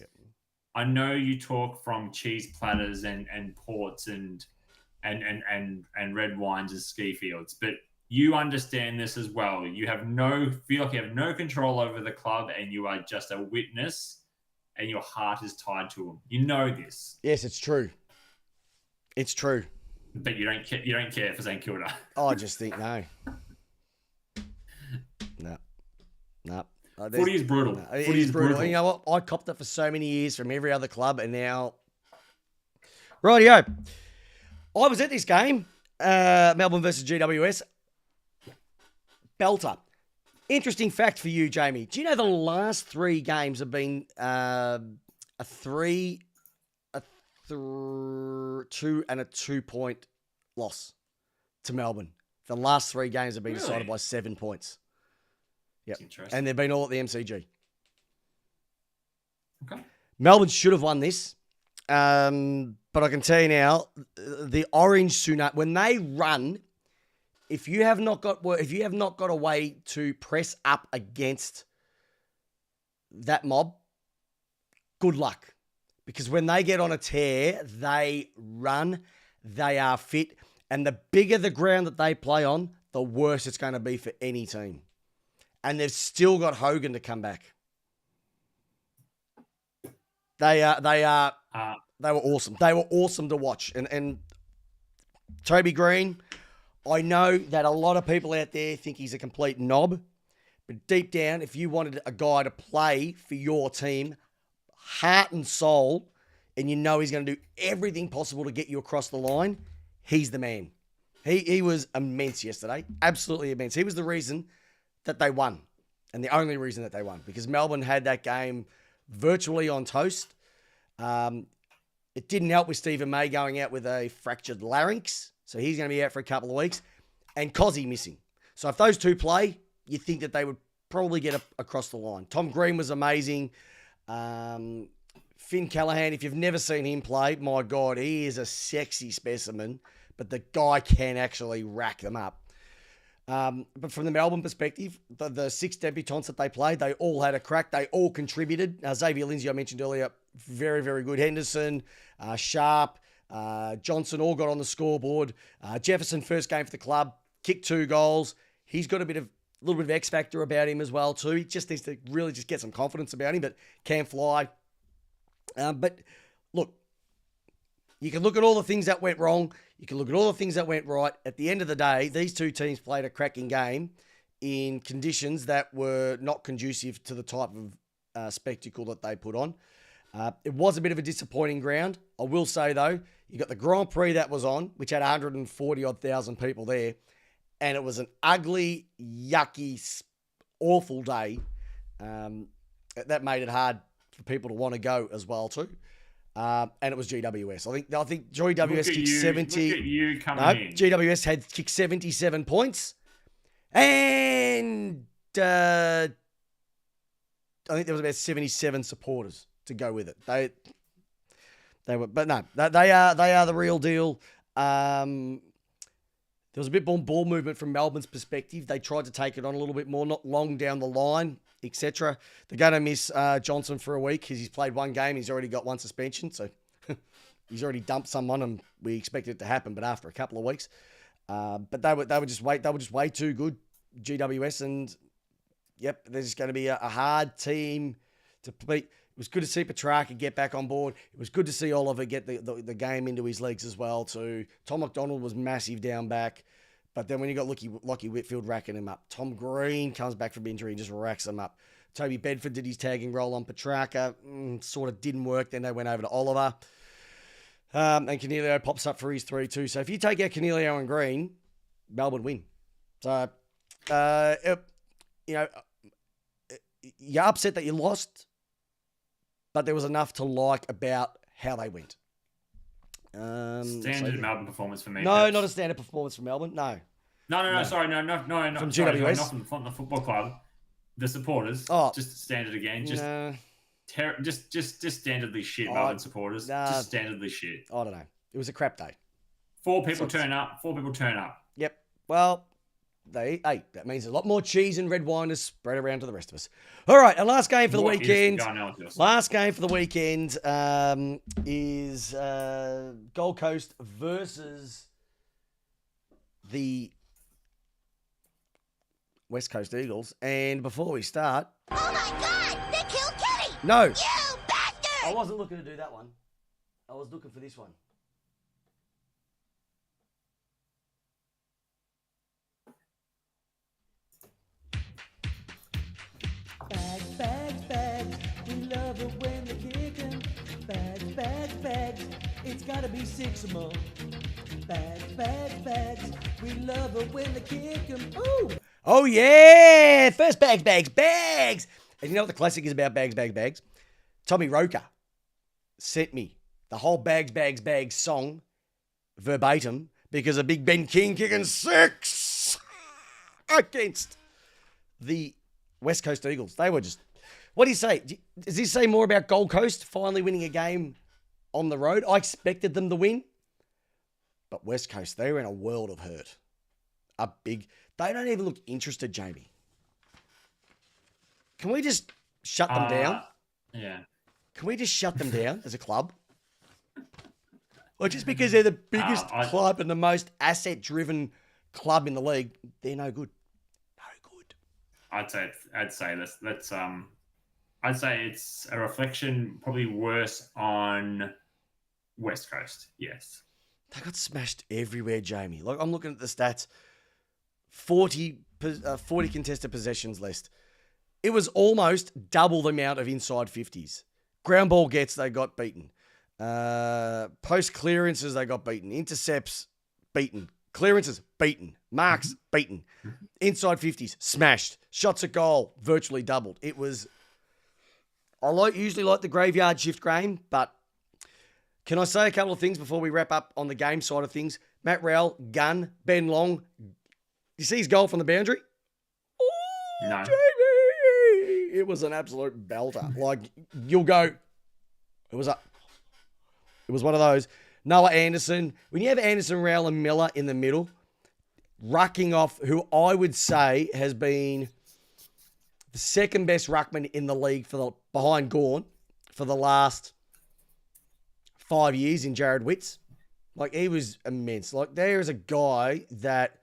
I know you talk from cheese platters and ports and red wines as ski fields, but you understand this as well. Feel like you have no control over the club, and you are just a witness, and your heart is tied to them. You know this. Yes, it's true. It's true. But you don't care. You don't care for St Kilda. I just think no. Footy is brutal. No, it is brutal. You know what? I copped it for so many years from every other club, and now, rightio. I was at this game, Melbourne versus GWS. Belter. Interesting fact for you, Jamie. Do you know the last 3 games have been a 2 and a 2-point loss to Melbourne? The last 3 games have been decided by 7 points. Yep. And they've been all at the MCG. Okay. Melbourne should have won this. But I can tell you now, the Orange Tsunami, when they run, if you have not got a way to press up against that mob, good luck. Because when they get on a tear, they run, they are fit, and the bigger the ground that they play on, the worse it's going to be for any team. And they've still got Hogan to come back. They were awesome. They were awesome to watch. And Toby Green, I know that a lot of people out there think he's a complete knob, but deep down, if you wanted a guy to play for your team, heart and soul, and you know he's going to do everything possible to get you across the line, he's the man. He was immense yesterday. Absolutely immense. He was the reason that they won, and the only reason that they won, because Melbourne had that game virtually on toast. It didn't help with Stephen May going out with a fractured larynx, so he's going to be out for a couple of weeks, and Cozzy missing. So if those two play, you think that they would probably get across the line. Tom Green was amazing. Finn Callahan, if you've never seen him play, my God, he is a sexy specimen, but the guy can actually rack them up. But from the Melbourne perspective, the 6 debutants that they played, they all had a crack. They all contributed. Xavier Lindsay, I mentioned earlier, very, very good. Henderson, Sharp, Johnson all got on the scoreboard. Jefferson, first game for the club, kicked 2 goals. He's got a little bit of X factor about him as well too. He just needs to really just get some confidence about him, but can fly. But look, you can look at all the things that went wrong. You can look at all the things that went right. At the end of the day, these two teams played a cracking game in conditions that were not conducive to the type of spectacle that they put on. It was a bit of a disappointing ground. I will say, though, you got the Grand Prix that was on, which had 140-odd thousand people there, and it was an ugly, yucky, awful day. That made it hard for people to want to go as well, too. And it was GWS. I think GWS kicked 70. Look at you coming in. GWS had kicked 77 points. And I think there was about 77 supporters to go with it. They were, but no, they are the real deal. There was a bit more ball movement from Melbourne's perspective. They tried to take it on a little bit more, not long down the line, etc. They're going to miss Johnson for a week because he's played one game. He's already got one suspension, so he's already dumped someone, and we expected it to happen, but after a couple of weeks. But they were just way too good, GWS, and yep, they're just going to be a hard team to beat. It was good to see Petrarca get back on board. It was good to see Oliver get the game into his legs as well too. Tom McDonald was massive down back. But then when you got Lockie Whitfield racking him up, Tom Green comes back from injury and just racks him up. Toby Bedford did his tagging role on Petrarca. Sort of didn't work. Then they went over to Oliver. And Canelio pops up for his 3-2. So if you take out Canelio and Green, Melbourne win. So, you're upset that you lost, but there was enough to like about how they went. Standard Melbourne performance for me. No, Peps. not a standard performance for Melbourne. No. No. Sorry, no. From Sorry, GWS? not from the football club. The supporters. Oh. Just standard again. Just No. just standardly shit. Melbourne supporters. Just standardly shit. I don't know. It was a crap day. 4 people turn up. Yep. Well, that means a lot more cheese and red wine is spread around to the rest of us. All right, and last game for the weekend. Last game for the weekend is Gold Coast versus the West Coast Eagles. And before we start... Oh my God! They killed Kitty! No! You bastard! I wasn't looking to do that one. I was looking for this one. Bags, we love it when they kick 'em. Bags, it's gotta be 6 of 'em. Bags, we love it when they kick 'em. Ooh! Oh yeah! First bags! And you know what the classic is about bags? Tommy Roker sent me the whole bags song verbatim because of Big Ben King kicking 6 against the West Coast Eagles. They were just... What do you say? Does this say more about Gold Coast finally winning a game on the road? I expected them to win. But West Coast, they were in a world of hurt. They don't even look interested, Jamie. Can we just shut them down? Yeah. Can we just shut them down as a club? Or just because they're the biggest club and the most asset-driven club in the league, they're no good. I'd say it's a reflection, probably worse on West Coast. Yes, they got smashed everywhere, Jamie. Like I'm looking at the stats, 40 contested possessions list. It was almost double the amount of inside 50s. Ground ball gets, they got beaten. Post clearances, they got beaten. Intercepts, beaten. Clearances, beaten. Marks, beaten. Inside 50s, smashed. Shots at goal, virtually doubled. It was... usually like the graveyard shift game, but can I say a couple of things before we wrap up on the game side of things? Matt Rowell, gun, Ben Long. You see his goal from the boundary? Oh, no. Jamie! It was an absolute belter. Like, you'll go... It was one of those... Noah Anderson. When you have Anderson, Rowell, and Miller in the middle, rucking off who I would say has been the second best ruckman in the league behind Gawn for the last 5 years in Jared Witts. Like, he was immense. Like, there is a guy that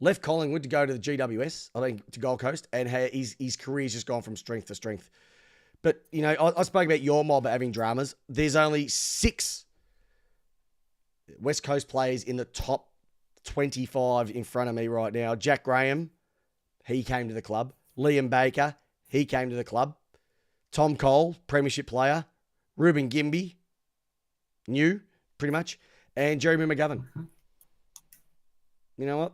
left Collingwood to go to the GWS, I think, to Gold Coast, and his career's just gone from strength to strength. But, you know, I spoke about your mob having dramas. There's only 6 West Coast players in the top 25 in front of me right now. Jack Graham, he came to the club. Liam Baker, he came to the club. Tom Cole, premiership player. Ruben Gimby, new, pretty much. And Jeremy McGovern. You know what?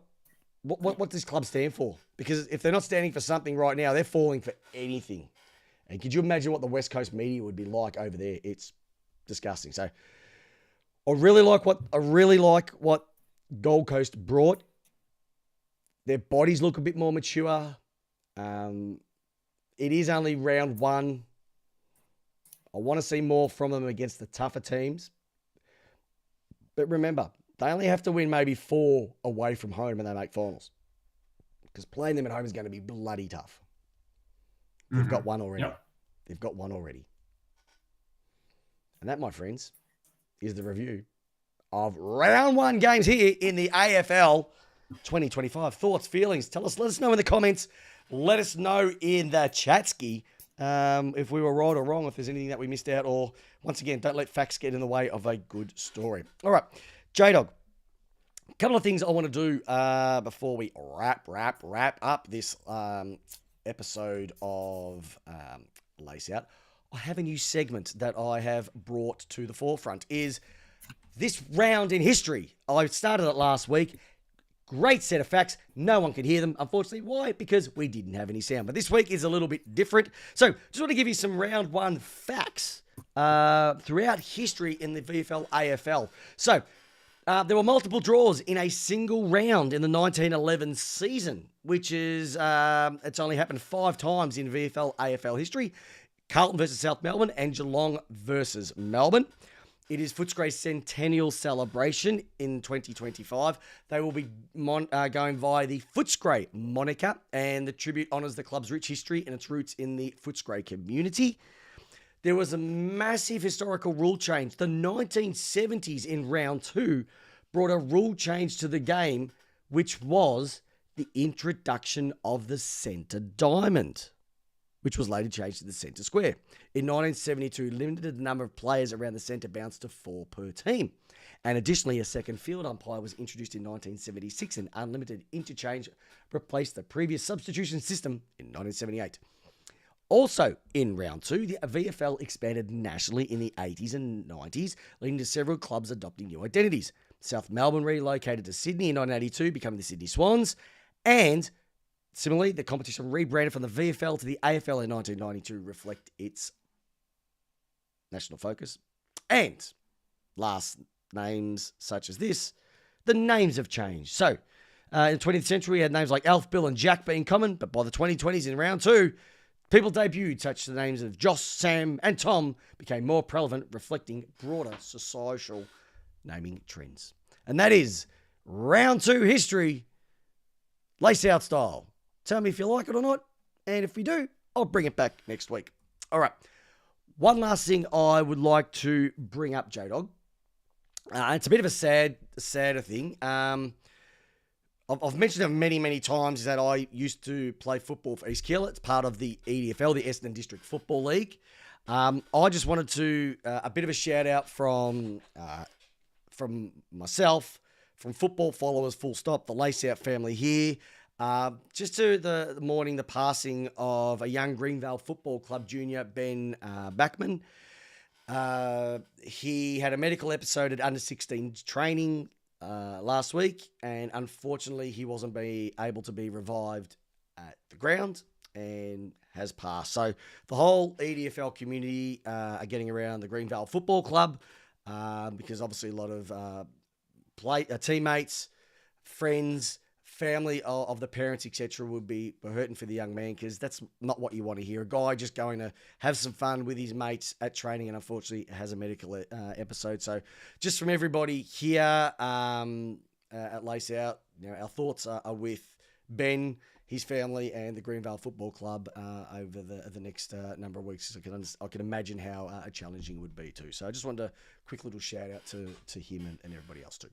What does club stand for? Because if they're not standing for something right now, they're falling for anything. And could you imagine what the West Coast media would be like over there? It's disgusting. So I really like what Gold Coast brought. Their bodies look a bit more mature. It is only round 1. I want to see more from them against the tougher teams. But remember, they only have to win maybe 4 away from home and they make finals. Because playing them at home is going to be bloody tough. They've got one already. Yep. They've got one already. And that, my friends, is the review of round 1 games here in the AFL 2025. Thoughts, feelings, let us know in the comments. Let us know in the chatski if we were right or wrong, if there's anything that we missed out, or once again, don't let facts get in the way of a good story. All right, Jdog, a couple of things I want to do before we wrap up this episode of Lace Out. I have a new segment that I have brought to the forefront. Is this round in history? I started it last week. Great set of facts. No one could hear them, unfortunately. Why? Because we didn't have any sound. But this week is a little bit different. So just want to give you some round 1 facts throughout history in the VFL AFL. So there were multiple draws in a single round in the 1911 season, which is, it's only happened 5 times in VFL AFL history. Carlton versus South Melbourne and Geelong versus Melbourne. It is Footscray's centennial celebration in 2025. They will be going via the Footscray moniker, and the tribute honours the club's rich history and its roots in the Footscray community. There was a massive historical rule change. The 1970s in round 2 brought a rule change to the game, which was the introduction of the centre diamond, which was later changed to the centre square. In 1972, limited the number of players around the centre bounce to 4 per team. And additionally, a second field umpire was introduced in 1976, and unlimited interchange replaced the previous substitution system in 1978. Also, in round 2, the VFL expanded nationally in the 80s and 90s, leading to several clubs adopting new identities. South Melbourne relocated to Sydney in 1982, becoming the Sydney Swans, and similarly, the competition rebranded from the VFL to the AFL in 1992 to reflect its national focus. And last names such as this, the names have changed. So, in the 20th century, we had names like Alf, Bill, and Jack being common, but by the 2020s in round 2, people debuted, such as the names of Joss, Sam, and Tom became more prevalent, reflecting broader societal naming trends. And that is round 2 history, lace out style. Tell me if you like it or not, and if you do, I'll bring it back next week. All right. One last thing I would like to bring up, Jdog. It's a bit of a sadder thing. I've mentioned it many, many times that I used to play football for East Keilor. It's part of the EDFL, the Essendon District Football League. I just wanted to, a bit of a shout out from myself, from football followers, full stop, the Lace Out family here. Just to the mourning the passing of a young Greenvale Football Club junior, Ben Backman. He had a medical episode at under-16 training last week, and unfortunately he wasn't able to be revived at the ground and has passed. So the whole EDFL community are getting around the Greenvale Football Club because obviously a lot of teammates, friends, family of the parents, etc., would be hurting for the young man, because that's not what you want to hear. A guy just going to have some fun with his mates at training and unfortunately has a medical episode. So just from everybody here at Lace Out, our thoughts are with Ben, his family, and the Greenvale Football Club over the next number of weeks. I can imagine how challenging it would be too. So I just wanted a quick little shout out to him and everybody else too.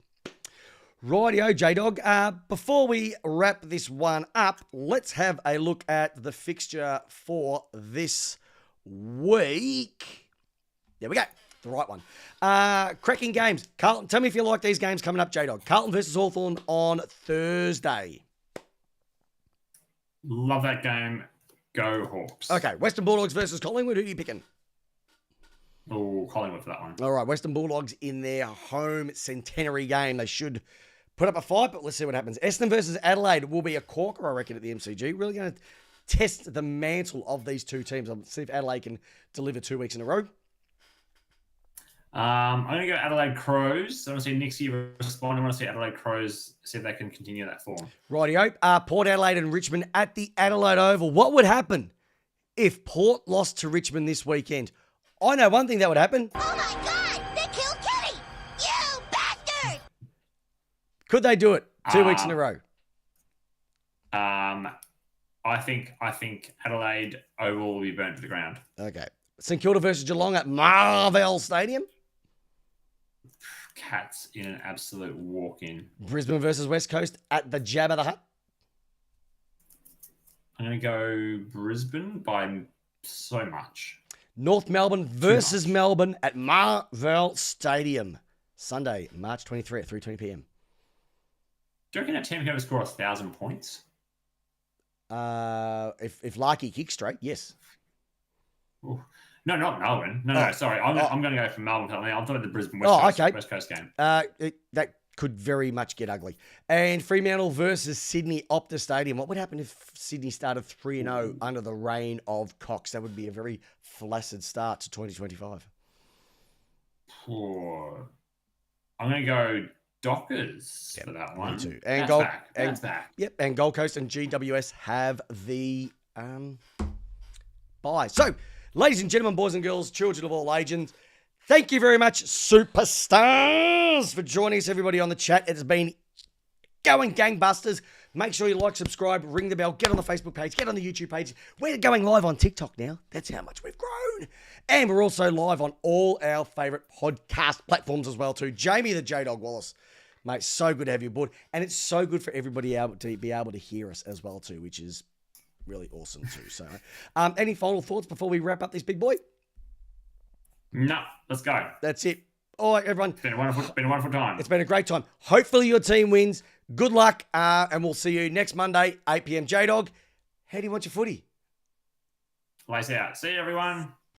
Rightio, Jdog. Before we wrap this one up, let's have a look at the fixture for this week. There we go. The right one. Cracking games. Carlton, tell me if you like these games coming up, Jdog. Carlton versus Hawthorn on Thursday. Love that game. Go Hawks. Okay, Western Bulldogs versus Collingwood. Who are you picking? Oh, Collingwood for that one. All right, Western Bulldogs in their home centenary game. They should put up a fight, but let's see what happens. Essendon versus Adelaide will be a corker, I reckon, at the MCG. Really going to test the mantle of these two teams. I'll see if Adelaide can deliver 2 weeks in a row. I'm going to go Adelaide Crows. I want to see Nixie respond. I want to see Adelaide Crows, see if they can continue that form. Rightio. Port Adelaide and Richmond at the Adelaide Oval. What would happen if Port lost to Richmond this weekend? I know one thing that would happen. Oh my God! They killed Kitty! You bastard! Could they do it 2 weeks in a row? I think Adelaide Oval will be burnt to the ground. Okay. St Kilda versus Geelong at Marvel Stadium. Cats in an absolute walk-in. Brisbane versus West Coast at the Jabba the Hutt. I'm going to go Brisbane by so much. North Melbourne versus Melbourne at Marvel Stadium. Sunday, March 23 at 3:20 p.m. Do you reckon that team can ever score 1,000 points? If Larky kicks straight, yes. Ooh. No, not Melbourne. No, sorry. I'm going to go for Melbourne. I'm talking about the Brisbane West Coast game. That could very much get ugly. And Fremantle versus Sydney Optus Stadium. What would happen if Sydney started 3-0 under the reign of Cox? That would be a very flaccid start to 2025. Poor. I'm going to go Dockers for that one. Me too. And That's back. Yep, and Gold Coast and GWS have the bye. So, ladies and gentlemen, boys and girls, children of all ages, thank you very much, superstars, for joining us, everybody on the chat. It has been going gangbusters. Make sure you like, subscribe, ring the bell, get on the Facebook page, get on the YouTube page. We're going live on TikTok now. That's how much we've grown. And we're also live on all our favourite podcast platforms as well too. Jamie the Jdog Wallace, mate, so good to have you aboard. And it's so good for everybody to be able to hear us as well too, which is really awesome too. So, any final thoughts before we wrap up this big boy? No, let's go. That's it. All right, everyone. It's been a wonderful time. It's been a great time. Hopefully your team wins. Good luck, and we'll see you next Monday, 8 p.m. Jdog, how do you want your footy? Lace out. See you, everyone.